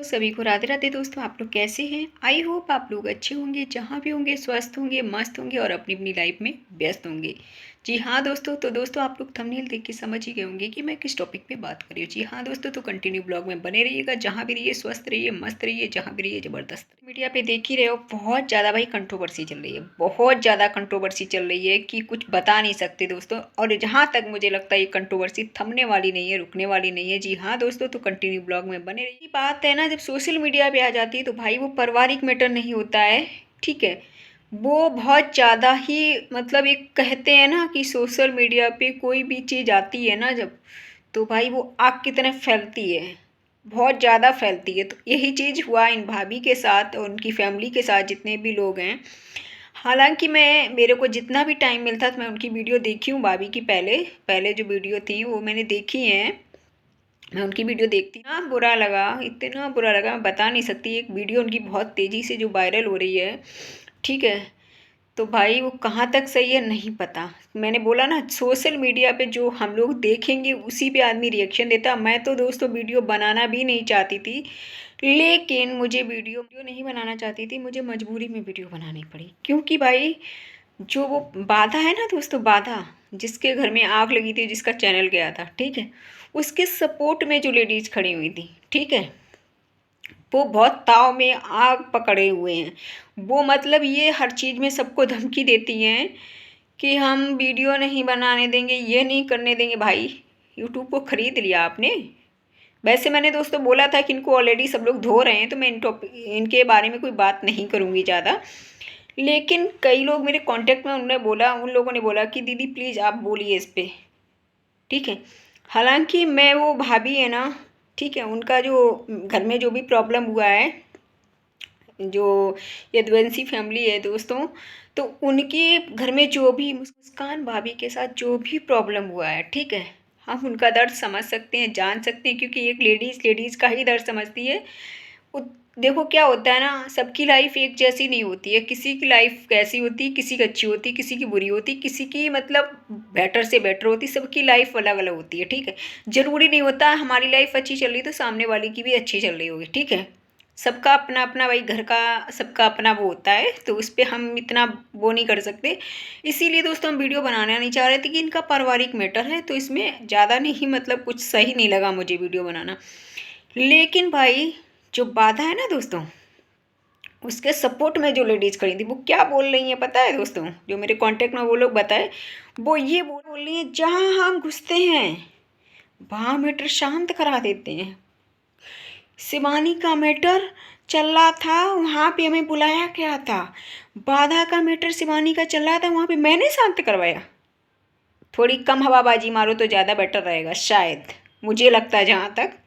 सभी को राधे राधे दोस्तों। आप लोग कैसे हैं? आई होप आप लोग अच्छे होंगे, जहाँ भी होंगे स्वस्थ होंगे, मस्त होंगे और अपनी अपनी लाइफ में व्यस्त होंगे। जी हाँ दोस्तों, तो दोस्तों आप लोग थंबनेल देख के समझ ही गए होंगे कि मैं किस टॉपिक पे बात कर रही हूँ। जी हाँ दोस्तों, तो कंटिन्यू ब्लॉग में बने रहिएगा। जहाँ भी रहिए स्वस्थ रहिए, मस्त रहिए, जहाँ भी रहिए ज़बरदस्त। मीडिया पे देख ही रहे हो, बहुत ज़्यादा भाई कंट्रोवर्सी चल रही है, बहुत ज़्यादा कंट्रोवर्सी चल रही है कि कुछ बता नहीं सकते दोस्तों। और जहाँ तक मुझे लगता है ये कंट्रोवर्सी थमने वाली नहीं है, रुकने वाली नहीं है। जी हाँ दोस्तों, तो कंटिन्यू ब्लॉग में बने रहिए। बात है ना, जब सोशल मीडिया पे आ जाती है तो भाई वो पारिवारिक मैटर नहीं होता है, ठीक है। वो बहुत ज़्यादा ही मतलब एक कहते हैं ना कि सोशल मीडिया पे कोई भी चीज़ आती है ना जब, तो भाई वो आग की तरह फैलती है, बहुत ज़्यादा फैलती है। तो यही चीज़ हुआ इन भाभी के साथ और उनकी फैमिली के साथ, जितने भी लोग हैं। हालांकि मैं मेरे को जितना भी टाइम मिलता था मैं उनकी वीडियो देखी हूँ, भाभी की पहले पहले जो वीडियो थी वो मैंने देखी हैं। मैं उनकी वीडियो देखती, इतना बुरा लगा, इतना बुरा लगा मैं बता नहीं सकती। एक वीडियो उनकी बहुत तेज़ी से जो वायरल हो रही है, ठीक है। तो भाई वो कहाँ तक सही है नहीं पता। मैंने बोला ना, सोशल मीडिया पे जो हम लोग देखेंगे उसी पे आदमी रिएक्शन देता। मैं तो दोस्तों वीडियो बनाना भी नहीं चाहती थी, लेकिन मुझे वीडियो नहीं बनाना चाहती थी, मुझे मजबूरी में वीडियो बनानी पड़ी। क्योंकि भाई जो वो बाधा है ना दोस्तों, बाधा, जिसके घर में आग लगी थी, जिसका चैनल गया था, ठीक है, उसके सपोर्ट में जो लेडीज़ खड़ी हुई थी, ठीक है, वो बहुत ताव में आग पकड़े हुए हैं। वो मतलब ये हर चीज़ में सबको धमकी देती हैं कि हम वीडियो नहीं बनाने देंगे, ये नहीं करने देंगे। भाई यूट्यूब को ख़रीद लिया आपने। वैसे मैंने दोस्तों बोला था कि इनको ऑलरेडी सब लोग धो रहे हैं, तो मैं इनके बारे में कोई बात नहीं करूँगी ज़्यादा। लेकिन कई लोग मेरे कांटेक्ट में, उन लोगों ने बोला कि दीदी प्लीज़ आप बोलिए इस पे, ठीक है। हालांकि मैं वो भाभी है ना, ठीक है, उनका जो घर में जो भी प्रॉब्लम हुआ है, जो यदुवंशी फैमिली है दोस्तों, तो उनके घर में जो भी मुस्कान भाभी के साथ जो भी प्रॉब्लम हुआ है, ठीक है, हम उनका दर्द समझ सकते हैं, जान सकते हैं। क्योंकि एक लेडीज़ का ही दर्द समझती है। देखो क्या होता है ना, सबकी लाइफ एक जैसी नहीं होती है। किसी की लाइफ कैसी होती है, किसी की अच्छी होती है, किसी की बुरी होती है, किसी की मतलब बेटर से बेटर होती है। सबकी लाइफ अलग अलग होती है, ठीक है। ज़रूरी नहीं होता हमारी लाइफ अच्छी चल रही तो सामने वाले की भी अच्छी चल रही होगी, ठीक है। सबका अपना अपना भाई घर का सबका अपना वो होता है, तो उस पर हम इतना वो नहीं कर सकते। इसीलिए दोस्तों हम वीडियो बनाना नहीं चाह रहे थे कि इनका पारिवारिक मैटर है, तो इसमें ज़्यादा नहीं मतलब कुछ सही नहीं लगा मुझे वीडियो बनाना। लेकिन भाई जो बाधा है ना दोस्तों, उसके सपोर्ट में जो लेडीज़ खड़ी थी वो क्या बोल रही हैं पता है दोस्तों? जो मेरे कांटेक्ट में वो लोग बताए, वो ये बोल रही हैं, जहाँ हम घुसते हैं वहाँ मैटर शांत करा देते हैं। शिवानी का मैटर चल रहा था, वहाँ पे हमें बुलाया गया था। बाधा का मैटर शिवानी का चल रहा था, वहाँ पे मैंने शांत करवाया। थोड़ी कम हवाबाजी मारो तो ज़्यादा बेटर रहेगा शायद, मुझे लगता है। जहाँ तक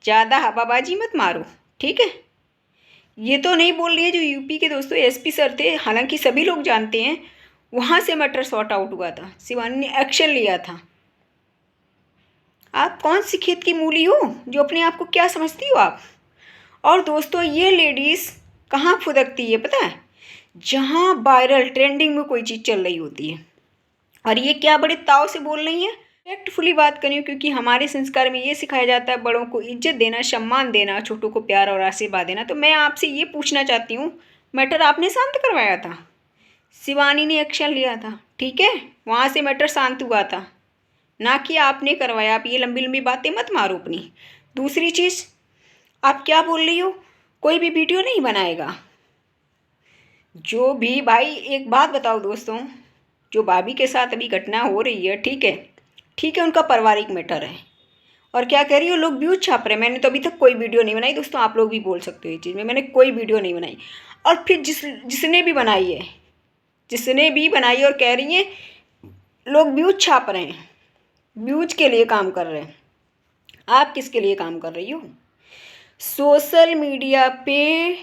ज़्यादा हवाबाजी मत मारो, ठीक है। ये तो नहीं बोल रही है जो यूपी के दोस्तों एसपी सर थे, हालांकि सभी लोग जानते हैं वहाँ से मैटर सॉर्ट आउट हुआ था, शिवानी ने एक्शन लिया था। आप कौन सी खेत की मूली हो जो अपने आप को क्या समझती हो आप? और दोस्तों ये लेडीज़ कहाँ फुदकती है पता है? जहाँ वायरल ट्रेंडिंग में कोई चीज़ चल रही होती है। और ये क्या बड़े ताव से बोल रही हैं। रिस्पेक्टफुली बात करी हूँ, क्योंकि हमारे संस्कार में ये सिखाया जाता है बड़ों को इज्जत देना, सम्मान देना, छोटों को प्यार और आशीर्वाद देना। तो मैं आपसे ये पूछना चाहती हूँ, मैटर आपने शांत करवाया था, शिवानी ने एक्शन लिया था, ठीक है, वहाँ से मैटर शांत हुआ था, ना कि आपने करवाया। आप ये लंबी लंबी बातें मत मारो अपनी। दूसरी चीज़, आप क्या बोल रही हो, कोई भी वीडियो नहीं बनाएगा। जो भी भाई एक बात बताओ दोस्तों, जो भाभी के साथ अभी घटना हो रही है, ठीक है, ठीक है, उनका पारिवारिक मैटर है। और क्या कह रही हो, लोग व्यूज छाप रहे हैं। मैंने तो अभी तक कोई वीडियो नहीं बनाई दोस्तों, आप लोग भी बोल सकते हो ये चीज़ में, मैंने कोई वीडियो नहीं बनाई। और फिर जिसने भी बनाई है, जिसने भी बनाई है और कह रही हैं लोग व्यूज छाप रहे हैं, व्यूज के लिए काम कर रहे हैं। आप किसके लिए काम कर रही हो? सोशल मीडिया पे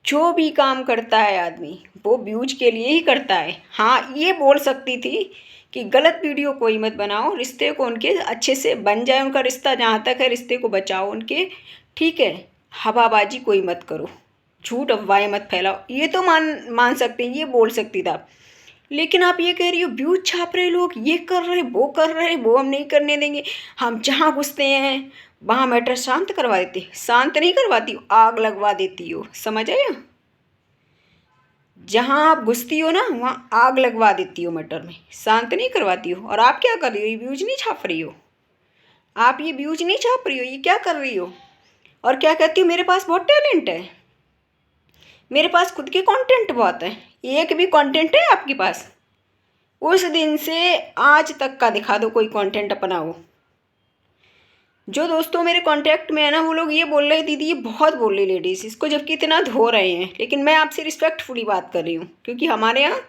जो भी काम करता है आदमी वो व्यूज के लिए ही करता है। हाँ, ये बोल सकती थी कि गलत वीडियो कोई मत बनाओ, रिश्ते को उनके अच्छे से बन जाए, उनका रिश्ता जहाँ तक है रिश्ते को बचाओ उनके, ठीक है। हवाबाजी कोई मत करो, झूठ अफवाहें मत फैलाओ, ये तो मान सकते हैं, ये बोल सकती था। लेकिन आप ये कह रही हो व्यूज छाप रहे लोग, ये कर रहे वो कर रहे, वो हम नहीं करने देंगे, हम जहाँ घुसते हैं वहाँ मैटर शांत करवा देती, शांत नहीं करवाती हो, आग लगवा देती हो, समझ आया? जहाँ आप घुसती हो ना वहाँ आग लगवा देती हो मैटर में, शांत नहीं करवाती हो। और आप क्या कर रही हो? ये व्यूज नहीं छाप रही हो आप, ये व्यूज नहीं छाप रही हो, ये क्या कर रही हो? और क्या कहती हो? मेरे पास बहुत टैलेंट है, मेरे पास खुद के कंटेंट बहुत है। एक भी कंटेंट है आपके पास? उस दिन से आज तक का दिखा दो कोई कंटेंट अपना हो। जो दोस्तों मेरे कांटेक्ट में है ना, वो लोग ये बोल रहे दीदी ये बहुत बोल रही लेडीज़ इसको, जबकि इतना धो रहे हैं। लेकिन मैं आपसे रिस्पेक्टफुली बात कर रही हूँ, क्योंकि हमारे यहाँ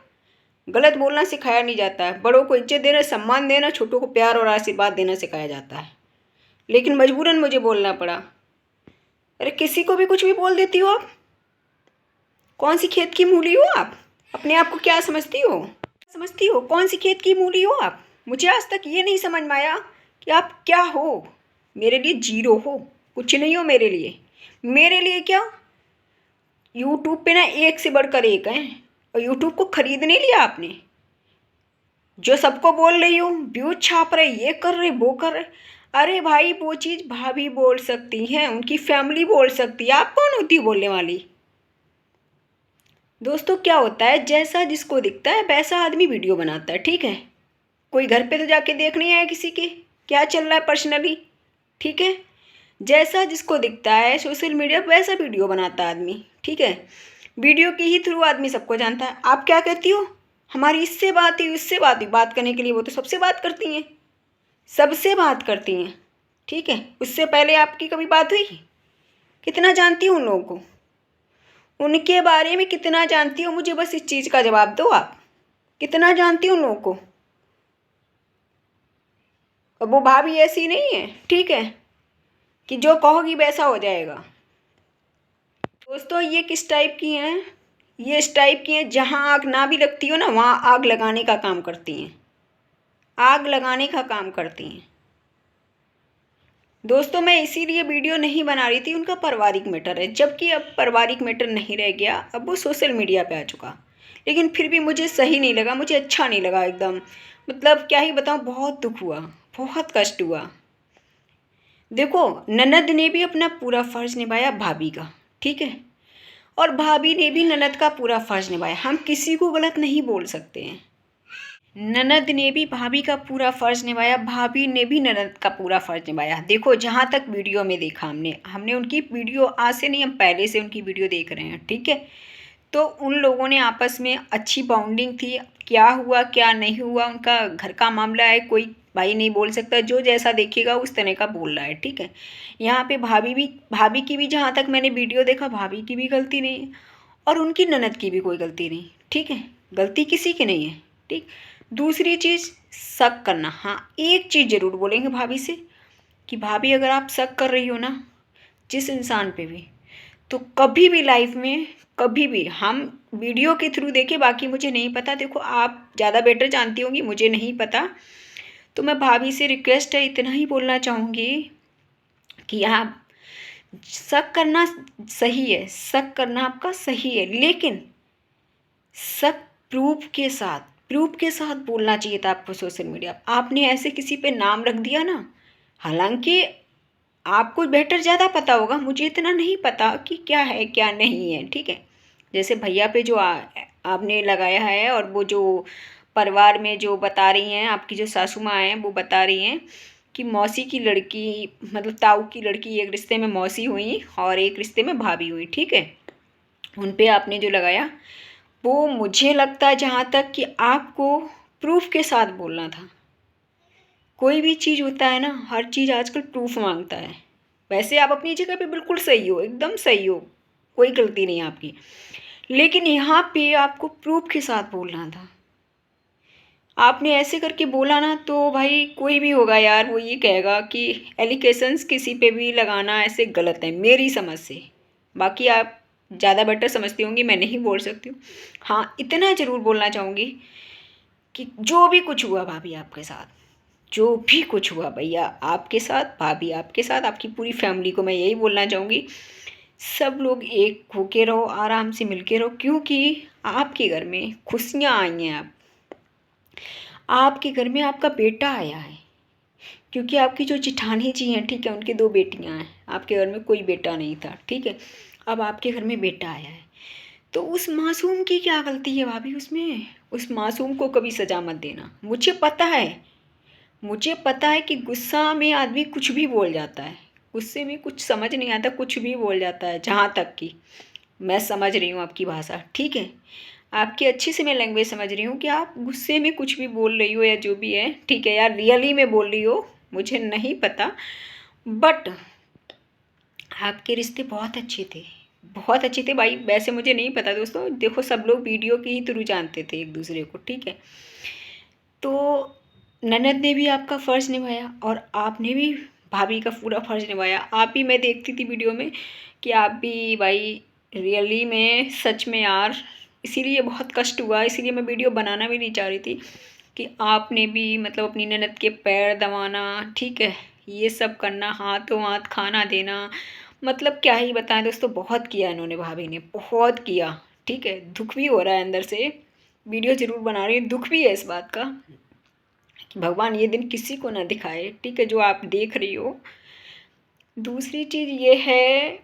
गलत बोलना सिखाया नहीं जाता है। बड़ों को इज्जत देना, सम्मान देना, छोटों को प्यार और आशीर्वाद देना सिखाया जाता है। लेकिन मजबूरन मुझे बोलना पड़ा। अरे किसी को भी कुछ भी बोल देती हो आप। कौन सी खेत की मूली हो आप? अपने आप को क्या समझती हो? कौन सी खेत की मूली हो आप? मुझे आज तक ये नहीं समझ में आया कि आप क्या हो। मेरे लिए जीरो हो, कुछ नहीं हो मेरे लिए। मेरे लिए क्या, यूट्यूब पे ना एक से बढ़कर एक है, और यूट्यूब को खरीद नहीं लिया आपने। जो सबको बोल रही हो, व्यूज छाप रहे, ये कर रहे, वो कर रहे। अरे भाई वो चीज़ भाभी बोल सकती हैं, उनकी फैमिली बोल सकती है, आप कौन होती हो बोलने वाली? दोस्तों क्या होता है, जैसा जिसको दिखता है वैसा आदमी वीडियो बनाता है, ठीक है? कोई घर पे तो जाके देख नहीं आया किसी के क्या चल रहा है पर्सनली, ठीक है? जैसा जिसको दिखता है सोशल मीडिया पर वैसा वीडियो बनाता है आदमी, ठीक है? वीडियो के ही थ्रू आदमी सबको जानता है। आप क्या कहती हो? हमारी इससे बात हुई, उससे बात हुई। बात करने के लिए वो तो सबसे बात करती हैं, सबसे बात करती हैं, ठीक है? उससे पहले आपकी कभी बात हुई? कितना जानती हो उन लोगों को, उनके बारे में कितना जानती हो? मुझे बस इस चीज़ का जवाब दो आप, कितना जानती हो उन लोगों को? और वो भाभी ऐसी नहीं है, ठीक है, कि जो कहोगी वैसा हो जाएगा। दोस्तों ये किस टाइप की हैं? ये इस टाइप की हैं, जहाँ आग ना भी लगती हो ना वहाँ आग लगाने का काम करती हैं, आग लगाने का काम करती हैं। दोस्तों मैं इसीलिए वीडियो नहीं बना रही थी, उनका पारिवारिक मैटर है, जबकि अब पारिवारिक मैटर नहीं रह गया, अब वो सोशल मीडिया पे आ चुका। लेकिन फिर भी मुझे सही नहीं लगा, मुझे अच्छा नहीं लगा एकदम। मतलब क्या ही बताऊँ, बहुत दुख हुआ, बहुत कष्ट हुआ। देखो ननद ने भी अपना पूरा फ़र्ज़ निभाया भाभी का, ठीक है, और भाभी ने भी ननद का पूरा फ़र्ज़ निभाया। हम किसी को गलत नहीं बोल सकते हैं। ननद ने भी भाभी का पूरा फ़र्ज़ निभाया, भाभी ने भी ननद का पूरा फ़र्ज़ निभाया। देखो जहाँ तक वीडियो में देखा हमने उनकी वीडियो आज से नहीं, हम पहले से उनकी वीडियो देख रहे हैं, ठीक है? तो उन लोगों ने आपस में अच्छी बॉन्डिंग थी। क्या हुआ क्या नहीं हुआ उनका घर का मामला है, कोई भाई नहीं बोल सकता, जो जैसा देखेगा उस तरह का बोल रहा है, ठीक है? यहाँ पे भाभी की भी जहाँ तक मैंने वीडियो देखा, भाभी की भी गलती नहीं है और उनकी ननद की भी कोई गलती नहीं, ठीक है? गलती किसी की नहीं है, ठीक। दूसरी चीज़, शक करना। हाँ एक चीज़ ज़रूर बोलेंगे भाभी से कि भाभी अगर आप शक कर रही हो ना जिस इंसान पे भी, तो कभी भी लाइफ में, कभी भी, हम वीडियो के थ्रू देखे, बाकी मुझे नहीं पता। देखो आप ज़्यादा बेटर जानती होंगी, मुझे नहीं पता। तो मैं भाभी से रिक्वेस्ट है, इतना ही बोलना चाहूँगी कि आप शक करना सही है, शक करना आपका सही है, लेकिन शक प्रूफ के साथ बोलना चाहिए था आपको सोशल मीडिया। आपने ऐसे किसी पे नाम रख दिया ना, हालांकि आपको बेटर ज़्यादा पता होगा, मुझे इतना नहीं पता कि क्या है क्या नहीं है, ठीक है? जैसे भैया पे जो आपने लगाया है, और वो जो परिवार में जो बता रही हैं, आपकी जो सासू माँ हैं वो बता रही हैं कि मौसी की लड़की, मतलब ताऊ की लड़की, एक रिश्ते में मौसी हुई और एक रिश्ते में भाभी हुई, ठीक है? उन पे आपने जो लगाया वो मुझे लगता है जहाँ तक कि आपको प्रूफ के साथ बोलना था। कोई भी चीज़ होता है ना, हर चीज़ आजकल प्रूफ मांगता है। वैसे आप अपनी जगह पे बिल्कुल सही हो, एकदम सही हो, कोई गलती नहीं आपकी, लेकिन यहाँ पे आपको प्रूफ के साथ बोलना था। आपने ऐसे करके बोला ना तो भाई कोई भी होगा यार, वो ये कहेगा कि एलिगेशंस किसी पे भी लगाना ऐसे गलत है मेरी समझ से। बाकी आप ज़्यादा बेटर समझती होंगी, मैं नहीं बोल सकती हूँ। हाँ इतना ज़रूर बोलना चाहूँगी कि जो भी कुछ हुआ भाभी आपके साथ, जो भी कुछ हुआ भैया आपके साथ, भाभी आपके साथ, आपकी पूरी फैमिली को मैं यही बोलना चाहूँगी, सब लोग एक होके रहो, आराम से मिल के रहो, क्योंकि आपके घर में खुशियाँ आई हैं। आपके घर में आपका बेटा आया है, क्योंकि आपकी जो जिठानी जी हैं, ठीक है, उनकी 2 बेटियां हैं, आपके घर में कोई बेटा नहीं था, ठीक है। अब आपके घर में बेटा आया है, तो उस मासूम की क्या गलती है भाभी उसमें? उस मासूम को कभी सजा मत देना। मुझे पता है कि गुस्सा में आदमी कुछ भी बोल जाता है, गुस्से में कुछ समझ नहीं आता, कुछ भी बोल जाता है। जहाँ तक कि मैं समझ रही हूँ आपकी भाषा, ठीक है, आपकी अच्छी से मैं लैंग्वेज समझ रही हूँ कि आप गुस्से में कुछ भी बोल रही हो या जो भी है, ठीक है, यार रियली में बोल रही हो मुझे नहीं पता, बट आपके रिश्ते बहुत अच्छे थे, बहुत अच्छे थे भाई। वैसे मुझे नहीं पता दोस्तों, देखो सब लोग वीडियो के ही थ्रू जानते थे एक दूसरे को, ठीक है। तो ननद ने भी आपका फ़र्ज़ निभाया और आपने भी भाभी का पूरा फ़र्ज़ निभाया। आप भी, मैं देखती थी वीडियो में कि आप भी भाई रियली में सच में यार, इसीलिए बहुत कष्ट हुआ, इसीलिए मैं वीडियो बनाना भी नहीं चाह रही थी कि आपने भी मतलब अपनी ननद के पैर दबाना, ठीक है, ये सब करना, हाथों हाथ खाना देना, मतलब क्या ही बताएं दोस्तों, बहुत किया इन्होंने, भाभी ने बहुत किया, ठीक है। दुख भी हो रहा है अंदर से, वीडियो ज़रूर बना रही हूँ, दुख भी है इस बात का कि भगवान ये दिन किसी को ना दिखाए, ठीक है, जो आप देख रही हो। दूसरी चीज़ ये है,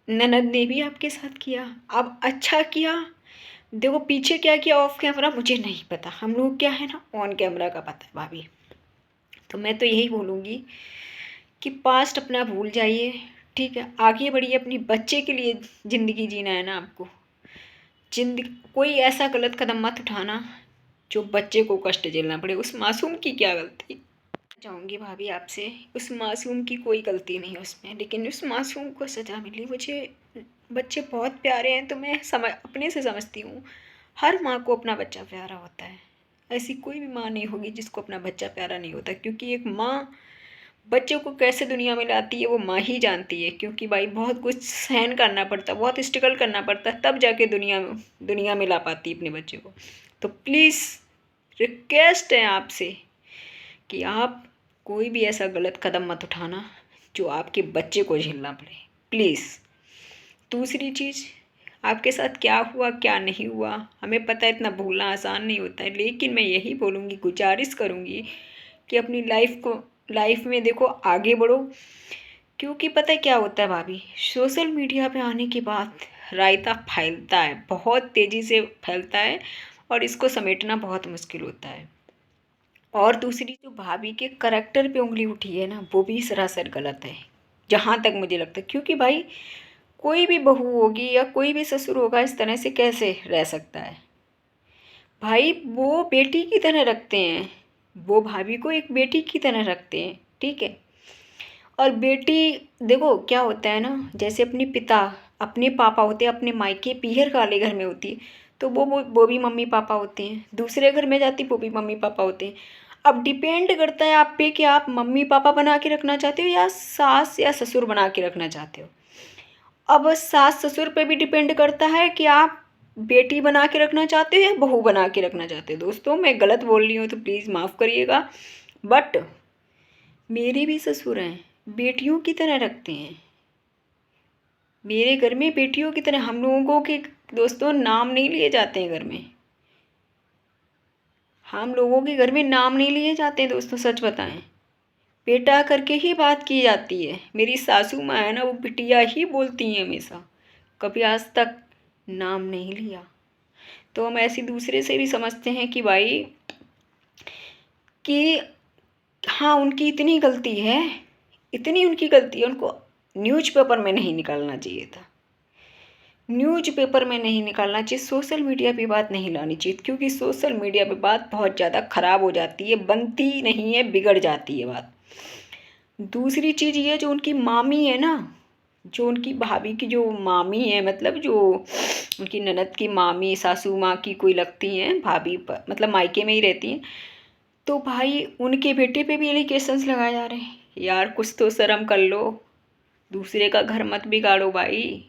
ननद ने भी आपके साथ किया, अब अच्छा किया। देखो पीछे क्या किया ऑफ कैमरा मुझे नहीं पता, हम लोग क्या है ना ऑन कैमरा का पता है भाभी। तो मैं तो यही बोलूँगी कि पास्ट अपना भूल जाइए, ठीक है, आगे बढ़िए, अपनी बच्चे के लिए ज़िंदगी जीना है ना आपको। जिंदगी कोई ऐसा गलत कदम मत उठाना जो बच्चे को कष्ट झेलना पड़े। उस मासूम की क्या गलती? चाहूँगी भाभी आपसे, उस मासूम की कोई गलती नहीं है उसमें, लेकिन उस मासूम को सज़ा मिली। मुझे बच्चे बहुत प्यारे हैं, तो मैं समझ अपने से समझती हूँ, हर माँ को अपना बच्चा प्यारा होता है। ऐसी कोई भी माँ नहीं होगी जिसको अपना बच्चा प्यारा नहीं होता, क्योंकि एक माँ बच्चे को कैसे दुनिया में लाती है वो माँ ही जानती है। क्योंकि भाई बहुत कुछ सहन करना पड़ता है, बहुत स्ट्रगल करना पड़ता है, तब जाके दुनिया में ला पाती है अपने बच्चे को। तो प्लीज़ रिक्वेस्ट है आपसे कि आप कोई भी ऐसा गलत कदम मत उठाना जो आपके बच्चे को झेलना पड़े, प्लीज़। दूसरी चीज़, आपके साथ क्या हुआ क्या नहीं हुआ हमें पता है, इतना भूलना आसान नहीं होता है, लेकिन मैं यही बोलूँगी, गुजारिश करूँगी कि अपनी लाइफ में देखो आगे बढ़ो। क्योंकि पता है क्या होता है भाभी, सोशल मीडिया पे आने के बाद रायता फैलता है, बहुत तेज़ी से फैलता है, और इसको समेटना बहुत मुश्किल होता है। और दूसरी जो भाभी के करैक्टर पे उंगली उठी है ना, वो भी सरासर गलत है, जहाँ तक मुझे लगता है। क्योंकि भाई कोई भी बहू होगी या कोई भी ससुर होगा इस तरह से कैसे रह सकता है? भाई वो बेटी की तरह रखते हैं, वो भाभी को एक बेटी की तरह रखते हैं, ठीक है। और बेटी, देखो क्या होता है ना, जैसे अपने पापा होते हैं, अपने मायके पीहर वाले घर में होती है, तो वो भी मम्मी पापा होते हैं, दूसरे घर में जाती वो भी मम्मी पापा होते हैं। अब डिपेंड करता है आप पे कि आप मम्मी पापा बना के रखना चाहते हो या सास या ससुर बना के रखना चाहते हो। अब सास ससुर पे भी डिपेंड करता है कि आप बेटी बना के रखना चाहते हो या बहू बना के रखना चाहते हो। दोस्तों मैं गलत बोल रही हूँ तो प्लीज़ माफ़ करिएगा, बट मेरे भी ससुर हैं, बेटियों की तरह रखते हैं, मेरे घर में बेटियों की तरह। हम लोगों के दोस्तों नाम नहीं लिए जाते हैं घर में, हम लोगों के घर में नाम नहीं लिए जाते हैं दोस्तों, सच बताएं, बेटा करके ही बात की जाती है। मेरी सासू माँ है ना, वो बिटिया ही बोलती हैं हमेशा, कभी आज तक नाम नहीं लिया। तो हम ऐसी दूसरे से भी समझते हैं कि भाई कि हाँ उनकी इतनी गलती है, इतनी उनकी गलती है, उनको न्यूज़पेपर में नहीं निकालना चाहिए था, न्यूज़पेपर में नहीं निकालना चाहिए, सोशल मीडिया पे बात नहीं लानी चाहिए, क्योंकि सोशल मीडिया पे बात बहुत ज़्यादा ख़राब हो जाती है, बनती नहीं है, बिगड़ जाती है बात। दूसरी चीज़ ये, जो उनकी मामी है ना, जो उनकी भाभी की जो मामी है, मतलब जो उनकी ननद की मामी, सासू माँ की कोई लगती हैं भाभी, मतलब मायके में ही रहती हैं, तो भाई उनके बेटे पे भी एलिगेशंस लगाए जा रहे हैं। यार कुछ तो शर्म कर लो, दूसरे का घर मत बिगाड़ो भाई।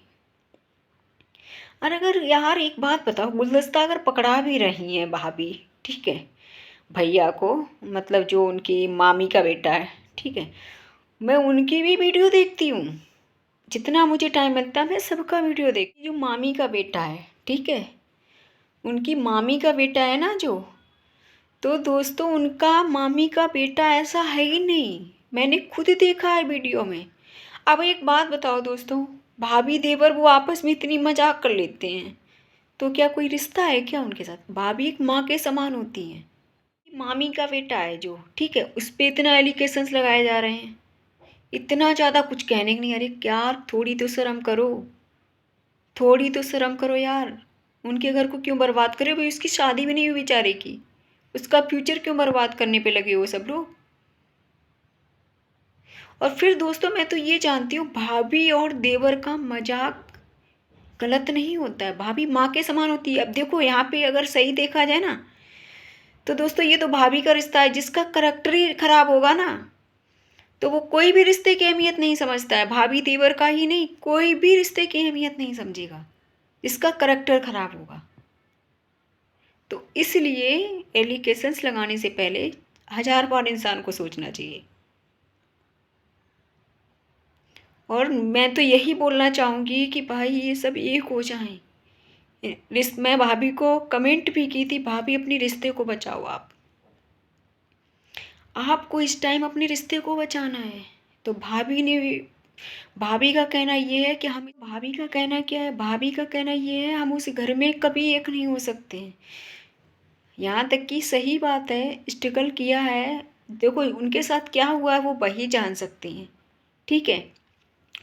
और अगर यार एक बात बताओ, गुलदस्ता अगर पकड़ा भी रही हैं भाभी, ठीक है, भैया को, मतलब जो उनकी मामी का बेटा है, ठीक है, मैं उनकी भी वीडियो देखती हूँ, जितना मुझे टाइम मिलता है मैं सबका वीडियो देखती हूँ। जो मामी का बेटा है, ठीक है, उनकी मामी का बेटा है ना, जो तो दोस्तों उनका मामी का बेटा ऐसा है ही नहीं, मैंने खुद देखा है वीडियो में। अब एक बात बताओ दोस्तों, भाभी देवर वो आपस में इतनी मजाक कर लेते हैं, तो क्या कोई रिश्ता है क्या उनके साथ? भाभी एक माँ के समान होती हैं। मामी का बेटा है जो, ठीक है, उस पे इतना एलिगेशंस लगाए जा रहे हैं, इतना ज़्यादा कुछ कहने की नहीं। अरे यार थोड़ी तो शर्म करो, थोड़ी तो शर्म करो यार। उनके घर को क्यों बर्बाद करे? भाई उसकी शादी भी नहीं हुई बेचारे की, उसका फ्यूचर क्यों बर्बाद करने पे लगे हो सब लोग? और फिर दोस्तों मैं तो ये जानती हूँ भाभी और देवर का मजाक गलत नहीं होता है, भाभी माँ के समान होती है। अब देखो यहाँ पे अगर सही देखा जाए ना, तो दोस्तों ये तो भाभी का रिश्ता है, जिसका करैक्टर ही खराब होगा ना, तो वो कोई भी रिश्ते की अहमियत नहीं समझता है। भाभी देवर का ही नहीं, कोई भी रिश्ते की अहमियत नहीं समझेगा जिसका करैक्टर खराब होगा। तो इसलिए एलिगेशंस लगाने से पहले 1000 बार इंसान को सोचना चाहिए। और मैं तो यही बोलना चाहूँगी कि भाई ये सब एक हो जाएं। मैं भाभी को कमेंट भी की थी, भाभी अपने रिश्ते को बचाओ। आपको इस टाइम अपने रिश्ते को बचाना है। तो भाभी का कहना ये है कि हम, भाभी का कहना क्या है, भाभी का कहना ये है हम उस घर में कभी एक नहीं हो सकते हैं। यहाँ तक कि सही बात है, स्ट्रगल किया है, देखो उनके साथ क्या हुआ है वो वही जान सकते हैं, ठीक है।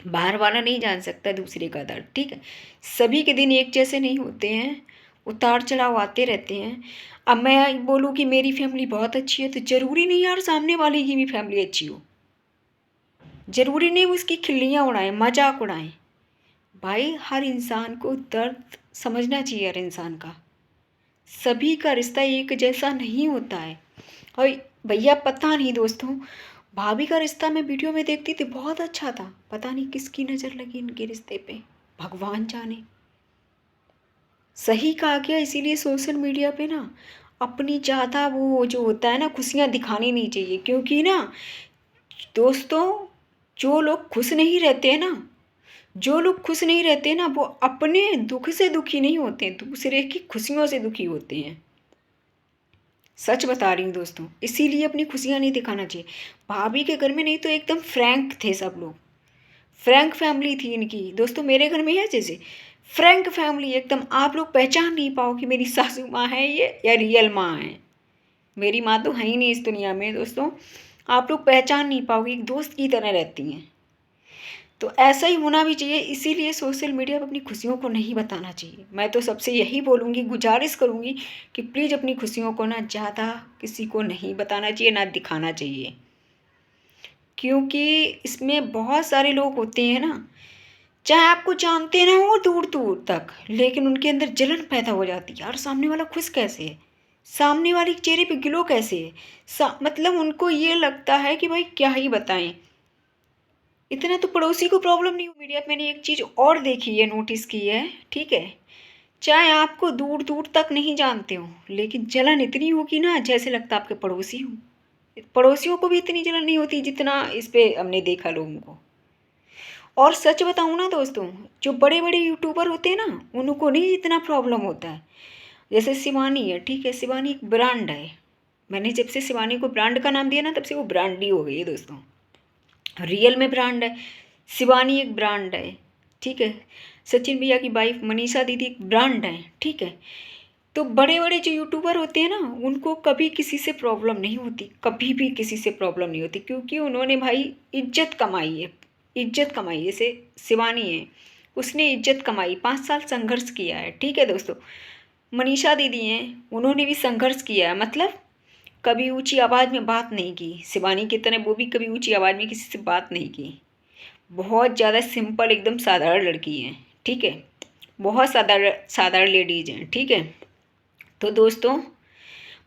बाहर वाला नहीं जान सकता दूसरे का दर्द, ठीक है। सभी के दिन एक जैसे नहीं होते हैं, उतार चढ़ाव आते रहते हैं। अब मैं बोलूँ कि मेरी फैमिली बहुत अच्छी है, तो ज़रूरी नहीं यार सामने वाले की भी फैमिली अच्छी हो, ज़रूरी नहीं उसकी खिल्लियाँ उड़ाएं, मजाक उड़ाएं। भाई हर इंसान को दर्द समझना चाहिए, हर इंसान का। सभी का रिश्ता एक जैसा नहीं होता है। और भैया पता नहीं दोस्तों, भाभी का रिश्ता मैं वीडियो में देखती थी बहुत अच्छा था, पता नहीं किसकी नज़र लगी इनके रिश्ते पे, भगवान जाने। सही कहा गया, इसीलिए सोशल मीडिया पे ना अपनी ज़्यादा वो जो होता है ना खुशियाँ दिखानी नहीं चाहिए, क्योंकि ना दोस्तों जो लोग खुश नहीं रहते हैं ना, जो लोग खुश नहीं रहते ना वो अपने दुख से दुखी नहीं होते, दूसरे की खुशियों से दुखी होते हैं। सच बता रही हूँ दोस्तों, इसीलिए अपनी खुशियाँ नहीं दिखाना चाहिए। भाभी के घर में नहीं तो एकदम फ्रैंक थे सब लोग, फ्रैंक फैमिली थी इनकी। दोस्तों मेरे घर में है जैसे फ्रैंक फैमिली एकदम, आप लोग पहचान नहीं पाओ कि मेरी सासू माँ है ये या रियल माँ है। मेरी माँ तो है ही नहीं इस दुनिया में दोस्तों, आप लोग पहचान नहीं पाओगे, एक दोस्त की तरह रहती हैं। तो ऐसा ही होना भी चाहिए, इसीलिए सोशल मीडिया पर अपनी खुशियों को नहीं बताना चाहिए। मैं तो सबसे यही बोलूँगी, गुजारिश करूँगी कि प्लीज़ अपनी खुशियों को ना ज़्यादा किसी को नहीं बताना चाहिए, ना दिखाना चाहिए। क्योंकि इसमें बहुत सारे लोग होते हैं ना, चाहे आपको जानते ना हो दूर दूर तक, लेकिन उनके अंदर जलन पैदा हो जाती है। यार सामने वाला खुश कैसे है, सामने वाले के चेहरे पे ग्लो कैसे है, मतलब उनको ये लगता है कि भाई क्या ही बताएं, इतना तो पड़ोसी को प्रॉब्लम नहीं हो। मीडिया पे मैंने एक चीज़ और देखी है, नोटिस की है, ठीक है, चाहे आपको दूर दूर तक नहीं जानते हो, लेकिन जलन इतनी होगी ना जैसे लगता आपके पड़ोसी हो। पड़ोसियों को भी इतनी जलन नहीं होती जितना इस पे हमने देखा लोगों को। और सच बताऊँ ना दोस्तों, जो बड़े बड़े यूट्यूबर होते हैं ना उनको नहीं इतना प्रॉब्लम होता है। जैसे शिवानी है, ठीक है, शिवानी एक ब्रांड है, मैंने जब से शिवानी को ब्रांड का नाम दिया ना तब से वो ब्रांड ही हो गई है दोस्तों, रियल में ब्रांड है। शिवानी एक ब्रांड है, ठीक है, सचिन भैया की वाइफ मनीषा दीदी एक ब्रांड है, ठीक है। तो बड़े बड़े जो यूट्यूबर होते हैं ना उनको कभी किसी से प्रॉब्लम नहीं होती, कभी भी किसी से प्रॉब्लम नहीं होती, क्योंकि उन्होंने भाई इज्जत कमाई है, इज्जत कमाई। जैसे शिवानी है, उसने इज्जत कमाई, 5 साल संघर्ष किया है, ठीक है दोस्तों। मनीषा दीदी हैं, उन्होंने भी संघर्ष किया है, मतलब कभी ऊंची आवाज़ में बात नहीं की, शिवानी की तरह वो भी कभी ऊंची आवाज़ में किसी से बात नहीं की। बहुत ज़्यादा सिंपल एकदम साधारण लड़की हैं, ठीक है, बहुत साधारण साधारण लेडीज हैं, ठीक है। तो दोस्तों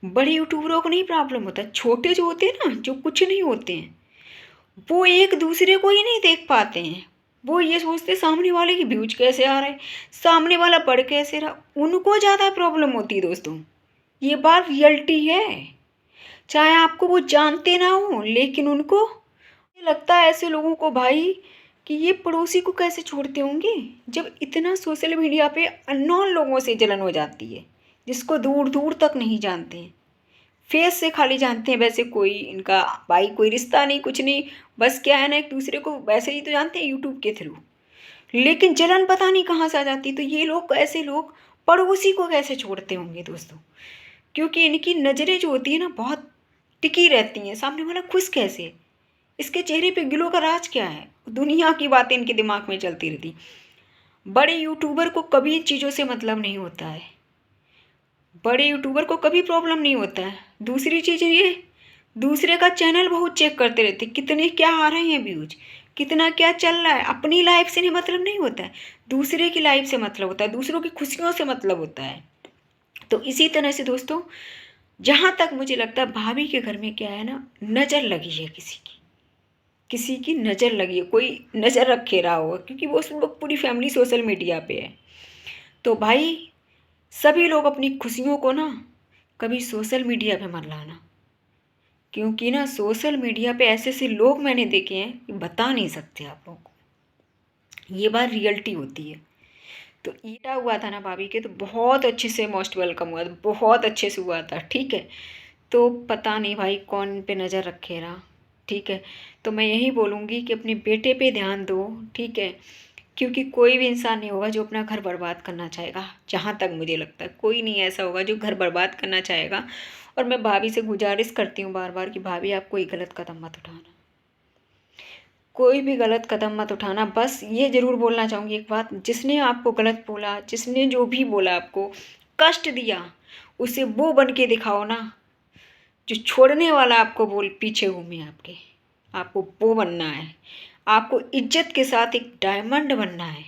बड़े यूट्यूबरों को नहीं प्रॉब्लम होता, छोटे जो होते हैं ना जो कुछ नहीं होते हैं, वो एक दूसरे को ही नहीं देख पाते हैं। वो ये सोचते सामने वाले की व्यूज कैसे आ रहे, सामने वाला पढ़ कैसे रहा, उनको ज़्यादा प्रॉब्लम होती है दोस्तों। ये बात रियलिटी है, चाहे आपको वो जानते ना हो, लेकिन उनको ये लगता है ऐसे लोगों को भाई कि ये पड़ोसी को कैसे छोड़ते होंगे, जब इतना सोशल मीडिया पे अननोन लोगों से जलन हो जाती है जिसको दूर दूर तक नहीं जानते हैं। फेस से खाली जानते हैं, वैसे कोई इनका भाई कोई रिश्ता नहीं, कुछ नहीं। बस क्या है ना, एक दूसरे को वैसे ही तो जानते हैं यूट्यूब के थ्रू, लेकिन जलन पता नहीं कहाँ से आ जाती। तो ये लोग, ऐसे लोग पड़ोसी को कैसे छोड़ते होंगे दोस्तों, क्योंकि इनकी नज़रें जो होती है ना बहुत टिकी रहती हैं। सामने वाला खुश कैसे है, इसके चेहरे पे गिलो का राज क्या है, दुनिया की बातें इनके दिमाग में चलती रहती। बड़े यूट्यूबर को कभी इन चीज़ों से मतलब नहीं होता है, बड़े यूट्यूबर को कभी प्रॉब्लम नहीं होता है। दूसरी चीज़ ये, दूसरे का चैनल बहुत चेक करते रहते, कितने क्या आ रहे हैं व्यूज, कितना क्या चल रहा है। अपनी लाइफ से नहीं मतलब नहीं होता है, दूसरे की लाइफ से मतलब होता है, दूसरों की खुशियों से मतलब होता है। तो इसी तरह से दोस्तों, जहाँ तक मुझे लगता है भाभी के घर में क्या है ना, नज़र लगी है किसी की नज़र लगी है, कोई नज़र रखे रहा होगा, क्योंकि वो सब लोग पूरी फैमिली सोशल मीडिया पे है। तो भाई सभी लोग अपनी खुशियों को ना कभी सोशल मीडिया पे मत लाना, क्योंकि ना सोशल मीडिया पे ऐसे ऐसे लोग मैंने देखे हैं कि बता नहीं सकते आप लोगों को, ये बात रियलिटी होती है। तो ईटा हुआ था ना भाभी के, तो बहुत अच्छे से मोस्ट वेलकम हुआ था, बहुत अच्छे से हुआ था, ठीक है। तो पता नहीं भाई कौन पे नज़र रखे रहा, ठीक है। तो मैं यही बोलूँगी कि अपने बेटे पे ध्यान दो, ठीक है, क्योंकि कोई भी इंसान नहीं होगा जो अपना घर बर्बाद करना चाहेगा। जहाँ तक मुझे लगता है कोई नहीं ऐसा होगा जो घर बर्बाद करना चाहेगा। और मैं भाभी से गुजारिश करती हूँ बार बार कि भाभी आप कोई गलत कदम मत उठाना, कोई भी गलत कदम मत उठाना। बस ये ज़रूर बोलना चाहूँगी एक बात, जिसने आपको गलत बोला, जिसने जो भी बोला, आपको कष्ट दिया, उसे वो बन के दिखाओ ना, जो छोड़ने वाला आपको बोल पीछे घूमे आपके, आपको वो बनना है। आपको इज्जत के साथ एक डायमंड बनना है,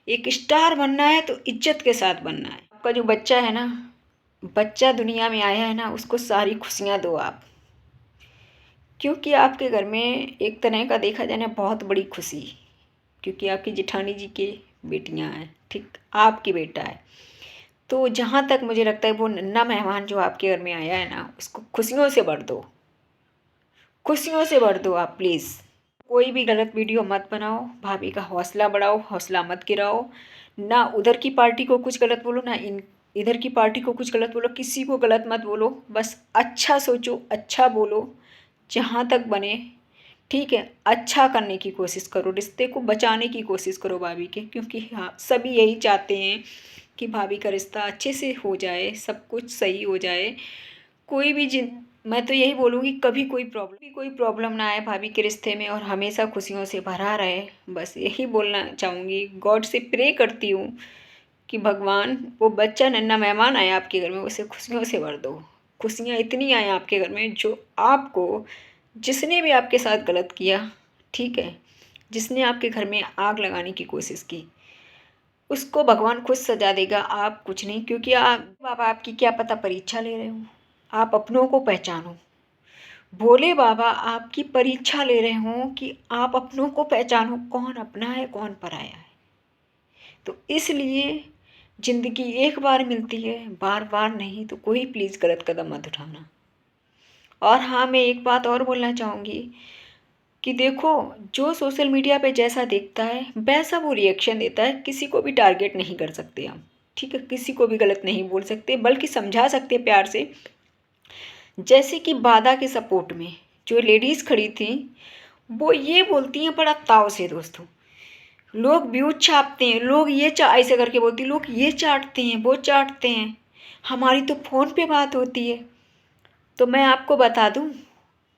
एक स्टार बनना है, तो इज्जत के साथ बनना है। आपका जो बच्चा है ना, बच्चा दुनिया में आया है ना, उसको सारी खुशियाँ दो आप, क्योंकि आपके घर में एक तरह का देखा जाए ना बहुत बड़ी खुशी, क्योंकि आपकी जेठानी जी की बेटियां हैं, ठीक, आपकी बेटा है। तो जहाँ तक मुझे लगता है वो नन्हा मेहमान जो आपके घर में आया है ना, उसको खुशियों से भर दो, खुशियों से भर दो आप प्लीज़। कोई भी गलत वीडियो मत बनाओ, भाभी का हौसला बढ़ाओ, हौसला मत गिराओ। ना उधर की पार्टी को कुछ गलत बोलो, ना इधर की पार्टी को कुछ गलत बोलो, किसी को गलत मत बोलो, बस अच्छा सोचो, अच्छा बोलो, जहाँ तक बने, ठीक है। अच्छा करने की कोशिश करो, रिश्ते को बचाने की कोशिश करो भाभी के, क्योंकि हाँ सभी यही चाहते हैं कि भाभी का रिश्ता अच्छे से हो जाए, सब कुछ सही हो जाए। कोई भी जिन मैं तो यही बोलूँगी कभी कोई प्रॉब्लम ना आए भाभी के रिश्ते में, और हमेशा खुशियों से भरा रहे। बस यही बोलना चाहूँगी, गॉड से प्रे करती हूँ कि भगवान वो बच्चा नन्हा मेहमान आया आपके घर में, उसे खुशियों से भर दो। खुशियाँ इतनी आए आपके घर में, जो आपको, जिसने भी आपके साथ गलत किया, ठीक है, जिसने आपके घर में आग लगाने की कोशिश की, उसको भगवान खुद सजा देगा, आप कुछ नहीं। क्योंकि आप बाबा आपकी क्या पता परीक्षा ले रहे हो, आप अपनों को पहचानो। भोले बाबा आपकी परीक्षा ले रहे हों कि आप अपनों को पहचानो, कौन अपना है कौन पराया है। तो इसलिए ज़िंदगी एक बार मिलती है, बार बार नहीं, तो कोई प्लीज़ गलत कदम मत उठाना। और हाँ, मैं एक बात और बोलना चाहूँगी कि देखो, जो सोशल मीडिया पे जैसा देखता है वैसा वो रिएक्शन देता है। किसी को भी टारगेट नहीं कर सकते हम, ठीक है, किसी को भी गलत नहीं बोल सकते, बल्कि समझा सकते प्यार से। जैसे कि बादा के सपोर्ट में जो लेडीज़ खड़ी थी, वो ये बोलती हैं बड़ा ताव से दोस्तों, लोग व्यूज छापते हैं, लोग ये ऐसे करके बोलती, लोग ये चाटते हैं वो चाटते हैं, हमारी तो फ़ोन पे बात होती है। तो मैं आपको बता दूं,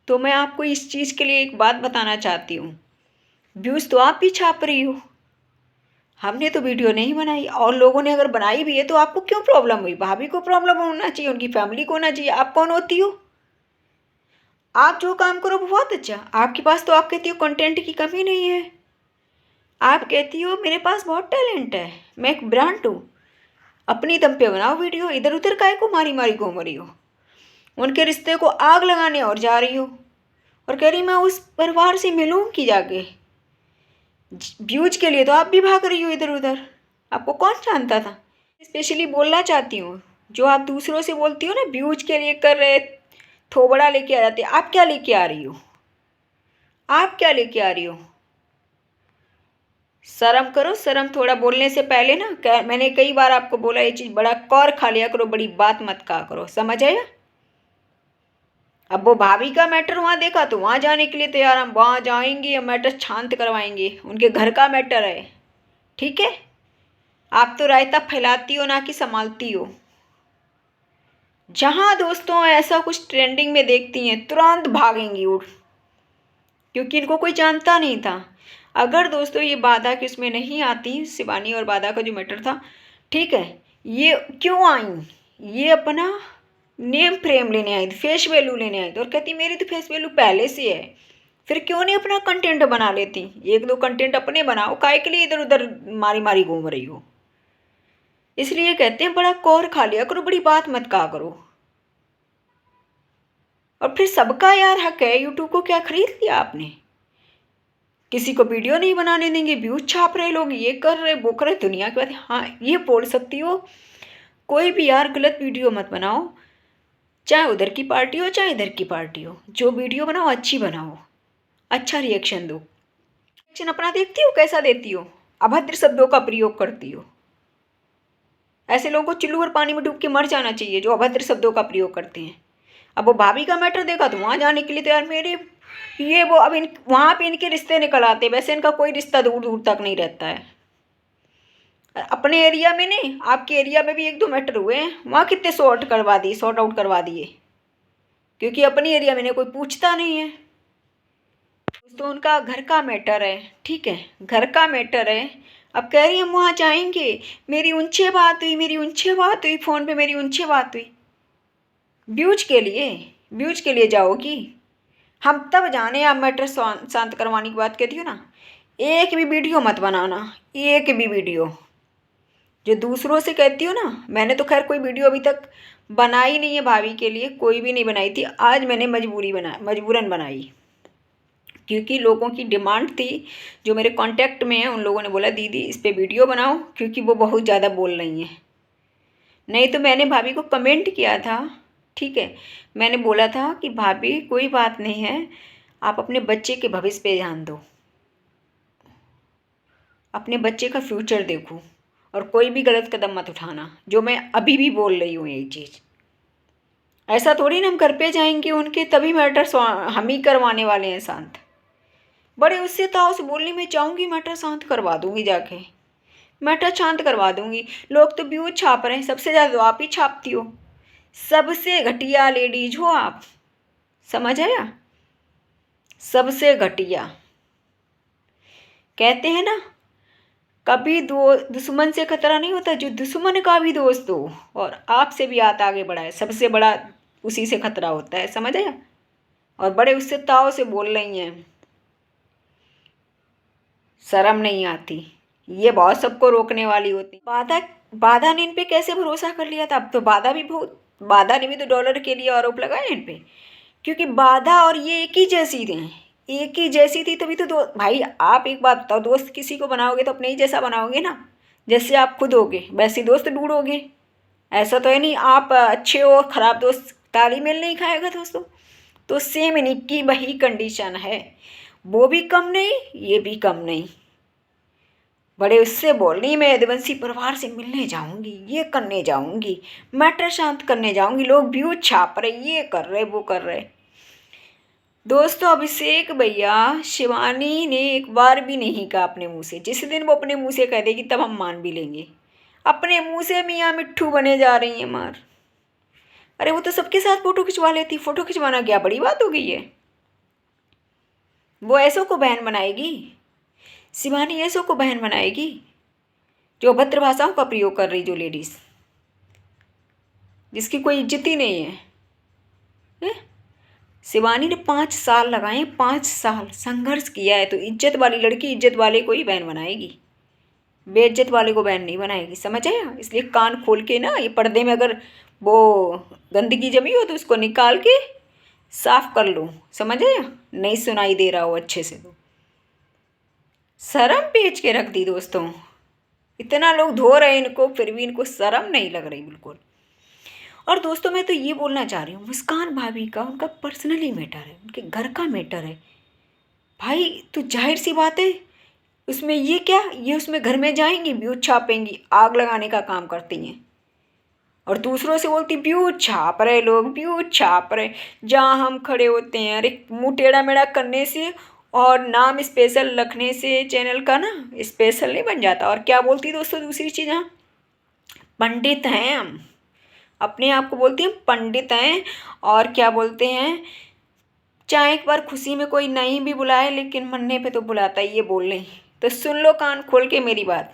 तो मैं आपको इस चीज़ के लिए एक बात बताना चाहती हूँ, व्यूज़ तो आप भी छाप रही हो, हमने तो वीडियो नहीं बनाई। और लोगों ने अगर बनाई भी है तो आपको क्यों प्रॉब्लम हुई, भाभी को प्रॉब्लम होना चाहिए, उनकी फैमिली को होना चाहिए, आप कौन होती हो। आप जो काम करो वो बहुत अच्छा, आपके पास तो आप कहती हो कंटेंट की कमी नहीं है, आप कहती हो मेरे पास बहुत टैलेंट है, मैं एक ब्रांड हूँ, अपनी दम पे बनाओ वीडियो, इधर उधर काहे को मारी मारी घूम रही हो, उनके रिश्ते को आग लगाने और जा रही हो, और कह रही मैं उस परिवार से मिलूँगी जाके। व्यूज के लिए तो आप भी भाग रही हो इधर उधर, आपको कौन जानता था। स्पेशली बोलना चाहती हूँ, जो आप दूसरों से बोलती हो ना व्यूज के लिए कर रहे, थोबड़ा लेके आ जाते, आप क्या लेके आ रही हो, आप क्या लेके आ रही हो। शर्म करो, शर्म थोड़ा बोलने से पहले ना, मैंने कई बार आपको बोला ये चीज़ बड़ा कौर खा लिया करो, बड़ी बात मत कहा करो, समझ आया। अब वो भाभी का मैटर वहाँ देखा तो वहाँ जाने के लिए तैयार, हम वहाँ जाएंगे, हम मैटर शांत करवाएंगे, उनके घर का मैटर है। ठीक है, आप तो रायता फैलाती हो ना कि संभालती हो। जहाँ दोस्तों ऐसा कुछ ट्रेंडिंग में देखती हैं तुरंत भागेंगी उड़, क्योंकि इनको कोई जानता नहीं था। अगर दोस्तों ये बाधा कि उसमें नहीं आती, शिवानी और बाधा का जो मैटर था, ठीक है, ये क्यों आई, ये अपना नेम फ्रेम लेने आई थी, फेस वैल्यू लेने आई थी, और कहती मेरी तो फेस वैल्यू पहले से है, फिर क्यों नहीं अपना कंटेंट बना लेती। एक दो कंटेंट अपने बनाओ, काहे के लिए इधर उधर मारी मारी घूम रही हो। इसलिए कहते हैं बड़ा कौर खा लिया करो, बड़ी बात मत कहा करो। और फिर सबका यार हक है, यूट्यूब को क्या खरीद लिया आपने। किसी को वीडियो नहीं बनाने देंगे, व्यूज छाप रहे लोग, ये कर रहे वो कर रहे, दुनिया की बात। हाँ ये बोल सकती हो, कोई भी यार गलत वीडियो मत बनाओ, चाहे उधर की पार्टी हो चाहे इधर की पार्टी हो, जो वीडियो बनाओ अच्छी बनाओ, अच्छा रिएक्शन दो। रिएक्शन अपना देखती हो कैसा देती हो, अभद्र शब्दों का प्रयोग करती हो। ऐसे लोगों को चुल्लू और पानी में डूब के मर जाना चाहिए जो अभद्र शब्दों का प्रयोग करते हैं। अब वो भाभी का मैटर देखा तो वहाँ जाने के लिए तो यार मेरे ये वो, अब इन वहाँ पे इनके रिश्ते निकल आते, वैसे इनका कोई रिश्ता दूर दूर तक नहीं रहता है। अपने एरिया में नहीं, आपके एरिया में भी एक दो मैटर हुए हैं, वहाँ कितने सॉर्ट आउट करवा दिए, क्योंकि अपनी एरिया में कोई पूछता नहीं है। तो उनका घर का मैटर है, ठीक है, घर का मैटर है। अब कह रही हम वहाँ जाएंगे, मेरी उनसे बात हुई, मेरी उनसे बात हुई, फ़ोन पे मेरी उनसे बात हुई। व्यूज के लिए जाओगी। हम तब जाने, आप मैटर शांत करवाने की बात कहती हो ना, एक भी वीडियो मत बनाना, एक भी वीडियो जो दूसरों से कहती हो ना। मैंने तो खैर कोई वीडियो अभी तक बनाई नहीं है भाभी के लिए, कोई भी नहीं बनाई थी, आज मैंने मजबूरन बनाई, क्योंकि लोगों की डिमांड थी, जो मेरे कांटेक्ट में हैं उन लोगों ने बोला दीदी इस पे वीडियो बनाओ, क्योंकि वो बहुत ज़्यादा बोल रही हैं। नहीं तो मैंने भाभी को कमेंट किया था, ठीक है, मैंने बोला था कि भाभी कोई बात नहीं है, आप अपने बच्चे के भविष्य पे ध्यान दो, अपने बच्चे का फ्यूचर देखो, और कोई भी गलत कदम मत उठाना, जो मैं अभी भी बोल रही हूँ यही चीज़। ऐसा थोड़ी ना हम घर पे जाएंगे उनके तभी मैटर हम ही करवाने वाले हैं शांत। बड़े उससे ताव से बोलने में जाऊँगी, मैटर शांत करवा दूँगी जाके, मैटर शांत करवा दूँगी। लोग तो व्यूज छाप रहे हैं, सबसे ज़्यादा तो आप ही छापती हो, सबसे घटिया लेडीज हो आप, समझ आया, सबसे घटिया। कहते हैं ना कभी दुश्मन से खतरा नहीं होता, जो दुश्मन का भी दोस्त हो और आपसे भी हाथ आगे बढ़ाए, सबसे बड़ा उसी से खतरा होता है, समझ आया। और बड़े उससे ताव से बोल रही हैं, शर्म नहीं आती, ये बहुत सबको रोकने वाली होती। बाधा ने इन पे कैसे भरोसा कर लिया था। अब तो बाधा ने भी तो डॉलर के लिए आरोप लगाए इन पे, क्योंकि बाधा और ये एक ही जैसी थी, एक ही जैसी थी, तभी तो भाई आप एक बात बताओ, दोस्त किसी को बनाओगे तो अपने ही जैसा बनाओगे ना, जैसे आप खुद होगे वैसे दोस्त ढूंढोगे। ऐसा तो है नहीं आप अच्छे हो और ख़राब दोस्त तालीमेल नहीं खाएगा दोस्तों। तो सेम इन्हीं की वही कंडीशन है, वो भी कम नहीं ये भी कम नहीं। बड़े उससे बोल रही मैं यदुवंशी परिवार से मिलने जाऊंगी, ये करने जाऊंगी, मैटर शांत करने जाऊंगी, लोग व्यूज छाप रहे, ये कर रहे वो कर रहे। दोस्तों अभिषेक भैया, शिवानी ने एक बार भी नहीं कहा अपने मुंह से, जिस दिन वो अपने मुंह से कह देगी तब हम मान भी लेंगे। अपने मुंह से मियाँ मिट्ठू बने जा रही हैं मार। अरे वो तो सबके साथ फोटो खिंचवा लेती, फोटो खिंचवाना क्या बड़ी बात हो गई है। वो ऐसों को बहन बनाएगी, शिवानी ऐसों को बहन बनाएगी, जो अभद्र भाषाओं का प्रयोग कर रही, जो लेडीज़ जिसकी कोई इज्जत ही नहीं है। शिवानी ने 5 साल लगाए, 5 साल संघर्ष किया है, तो इज्जत वाली लड़की इज्जत वाले को ही बहन बनाएगी, बेइज्जत वाले को बहन नहीं बनाएगी, समझ आया। इसलिए कान खोल के ना, ये पर्दे में अगर वो गंदगी जमी हो तो उसको निकाल के साफ कर लो, समझ आया, नहीं सुनाई दे रहा हो अच्छे से तो। शर्म पेच के रख दी दोस्तों, इतना लोग धो रहे हैं इनको, फिर भी इनको शर्म नहीं लग रही बिल्कुल। और दोस्तों मैं तो ये बोलना चाह रही हूँ, मुस्कान भाभी का उनका पर्सनली मैटर है, उनके घर का मैटर है भाई, तो जाहिर सी बात है उसमें ये क्या, ये उसमें घर में जाएंगी व्यूज छापेंगी, आग लगाने का काम करती हैं। और दूसरों से बोलती व्यूज छाप रहे लोग, व्यूज छाप रहे। जहाँ हम खड़े होते हैं, अरे मुँह टेढ़ा मेढ़ा करने से और नाम स्पेशल रखने से चैनल का ना स्पेशल नहीं बन जाता। और क्या बोलती दोस्तों दूसरी चीज़, हाँ पंडित हैं हम, अपने आप को बोलती हैं पंडित हैं। और क्या बोलते हैं, चाहे एक बार खुशी में कोई नहीं भी बुलाए लेकिन मरने पे तो बुलाता ही, ये बोल रही। तो सुन लो कान खोल के मेरी बात,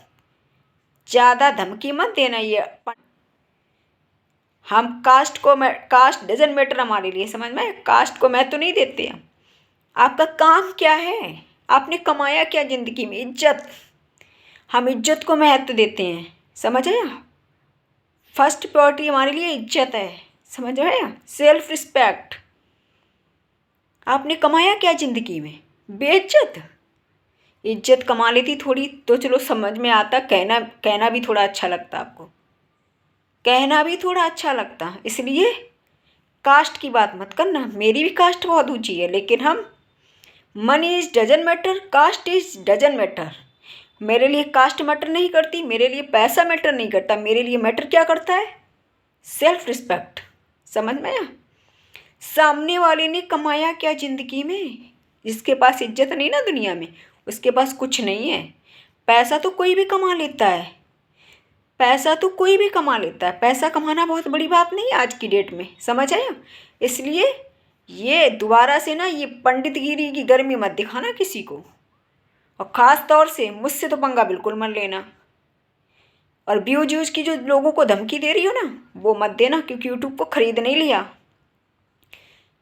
ज़्यादा धमकी मत देना। ये हम कास्ट को, मैं कास्ट डजन मैटर हमारे लिए, समझ में, कास्ट को महत्व नहीं देते हम। आपका काम क्या है, आपने कमाया क्या ज़िंदगी में, इज्जत। हम इज्जत को महत्व देते हैं, समझ आया। फर्स्ट प्रायोरिटी हमारे लिए इज्जत है, समझ आया, सेल्फ रिस्पेक्ट। आपने कमाया क्या ज़िंदगी में, बेइज्जत। इज्जत कमा लेती थोड़ी तो चलो समझ में आता, कहना भी थोड़ा अच्छा लगता आपको, कहना भी थोड़ा अच्छा लगता। इसलिए कास्ट की बात मत करना, मेरी भी कास्ट बहुत ऊंची है, लेकिन हम money is doesn't matter, cost is doesn't matter. मेरे लिए कास्ट मैटर नहीं करती, मेरे लिए पैसा मैटर नहीं करता, मेरे लिए मैटर क्या करता है, सेल्फ रिस्पेक्ट। समझ में आया। सामने वाले ने कमाया क्या ज़िंदगी में, जिसके पास इज्जत नहीं ना दुनिया में, उसके पास कुछ नहीं है। पैसा तो कोई भी कमा लेता है, पैसा तो कोई भी कमा लेता है, पैसा कमाना बहुत बड़ी बात नहीं है आज की डेट में, समझ आया। इसलिए ये दोबारा से ना ये पंडितगिरी की गर्मी मत दिखाना किसी को, और ख़ास तौर से मुझसे तो पंगा बिल्कुल मत लेना। और व्यूज यूज की जो लोगों को धमकी दे रही हो ना, वो मत देना, क्योंकि यूट्यूब को खरीद नहीं लिया,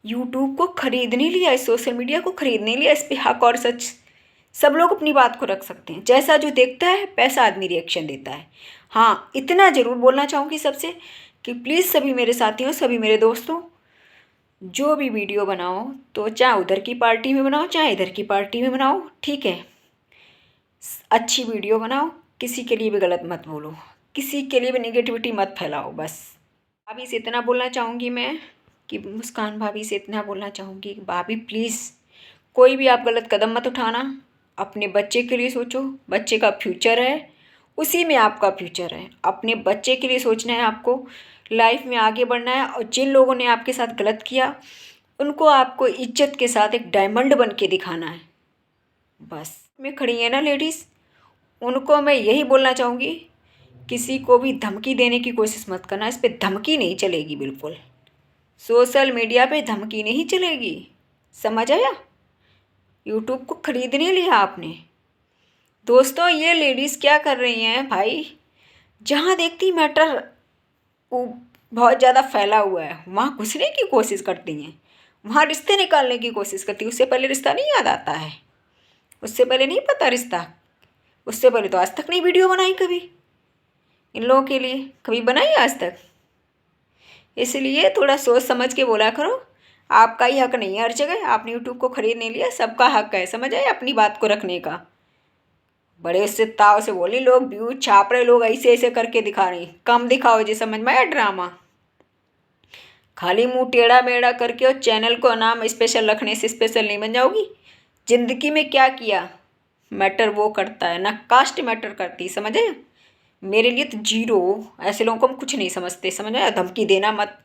यूट्यूब को खरीद नहीं लिया, इस सोशल मीडिया को खरीद नहीं लिया। इस पर हक और सच सब लोग अपनी बात को रख सकते हैं, जैसा जो देखता है वैसा आदमी रिएक्शन देता है। हाँ इतना ज़रूर बोलना चाहूँगी सबसे कि प्लीज़ सभी मेरे साथियों, सभी मेरे दोस्तों, जो भी वीडियो बनाओ तो चाहे उधर की पार्टी में बनाओ चाहे इधर की पार्टी में बनाओ, ठीक है, अच्छी वीडियो बनाओ, किसी के लिए भी गलत मत बोलो, किसी के लिए भी नेगेटिविटी मत फैलाओ। बस भाभी से इतना बोलना चाहूँगी मैं, कि मुस्कान भाभी से इतना बोलना चाहूँगी कि भाभी प्लीज़ कोई भी आप गलत कदम मत उठाना, अपने बच्चे के लिए सोचो, बच्चे का फ्यूचर है, उसी में आपका फ्यूचर है। अपने बच्चे के लिए सोचना है आपको, लाइफ में आगे बढ़ना है। और जिन लोगों ने आपके साथ गलत किया उनको आपको इज्जत के साथ एक डायमंड बन के दिखाना है। बस में खड़ी है ना लेडीज़, उनको मैं यही बोलना चाहूँगी, किसी को भी धमकी देने की कोशिश मत करना, इस पर धमकी नहीं चलेगी बिल्कुल, सोशल मीडिया पे धमकी नहीं चलेगी, समझ आया। यूट्यूब को खरीद नहीं लिया आपने। दोस्तों ये लेडीज़ क्या कर रही हैं भाई, जहाँ देखती मैटर बहुत ज़्यादा फैला हुआ है वहाँ घुसने की कोशिश करती हैं, वहाँ रिश्ते निकालने की कोशिश करती। उससे पहले रिश्ता नहीं याद आता है, उससे पहले नहीं पता रिश्ता, उससे पहले तो आज तक नहीं वीडियो बनाई कभी इन लोगों के लिए, कभी बनाई आज तक। इसलिए थोड़ा सोच समझ के बोला करो, आपका ही हक नहीं है हर जगह, आपने यूट्यूब को खरीद नहीं लिया, सबका हक है, समझ आए, अपनी बात को रखने का। बड़े उससे ताव से बोली, लोग व्यूज छाप रहे, लोग ऐसे ऐसे करके दिखा रहे हैं, कम दिखाओ जी, समझ में आया ड्रामा। खाली मुंह टेढ़ा मेढ़ा करके और चैनल को नाम स्पेशल रखने से स्पेशल नहीं बन जाओगी। ज़िंदगी में क्या किया मैटर वो करता है ना, कास्ट मैटर करती, समझ आया। मेरे लिए तो जीरो, ऐसे लोगों को हम कुछ नहीं समझते, समझ आया। धमकी देना मत,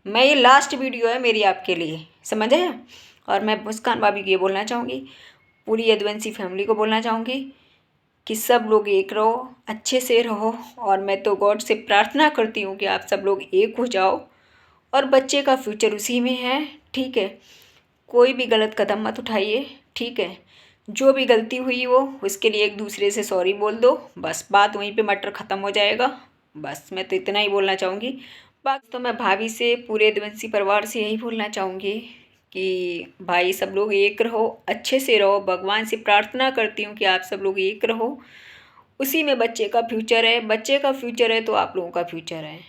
मैं ये लास्ट वीडियो है मेरी आपके लिए, समझ आया। और मैं मुस्कान भाभी को ये बोलना चाहूँगी, पूरी यदुवंशी फैमिली को बोलना चाहूँगी कि सब लोग एक रहो, अच्छे से रहो। और मैं तो गॉड से प्रार्थना करती हूँ कि आप सब लोग एक हो जाओ, और बच्चे का फ्यूचर उसी में है, ठीक है। कोई भी गलत कदम मत उठाइए, ठीक है। जो भी गलती हुई वो उसके लिए एक दूसरे से सॉरी बोल दो, बस बात वहीं पे मैटर ख़त्म हो जाएगा। बस मैं तो इतना ही बोलना चाहूँगी। बाकी तो मैं भाभी से, पूरे यदुवंशी परिवार से यही बोलना चाहूँगी कि भाई सब लोग एक रहो, अच्छे से रहो। भगवान से प्रार्थना करती हूँ कि आप सब लोग एक रहो, उसी में बच्चे का फ्यूचर है, बच्चे का फ्यूचर है तो आप लोगों का फ्यूचर है।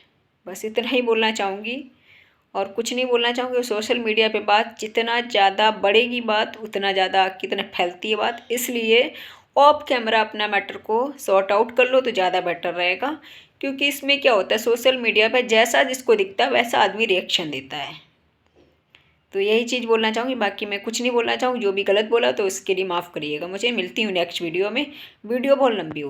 बस इतना ही बोलना चाहूँगी और कुछ नहीं बोलना चाहूँगी। सोशल मीडिया पे बात जितना ज़्यादा बढ़ेगी बात उतना ज़्यादा कितना फैलती है बात, इसलिए ऑफ कैमरा अपना मैटर को सॉर्ट आउट कर लो तो ज़्यादा बेटर रहेगा। क्योंकि इसमें क्या होता है, सोशल मीडिया पे जैसा जिसको दिखता है वैसा आदमी रिएक्शन देता है। तो यही चीज़ बोलना चाहूँगी, बाकी मैं कुछ नहीं बोलना चाहूँ। जो भी गलत बोला तो उसके लिए माफ़ करिएगा मुझे। मिलती हूँ नेक्स्ट वीडियो में, वीडियो बहुत लंबी हो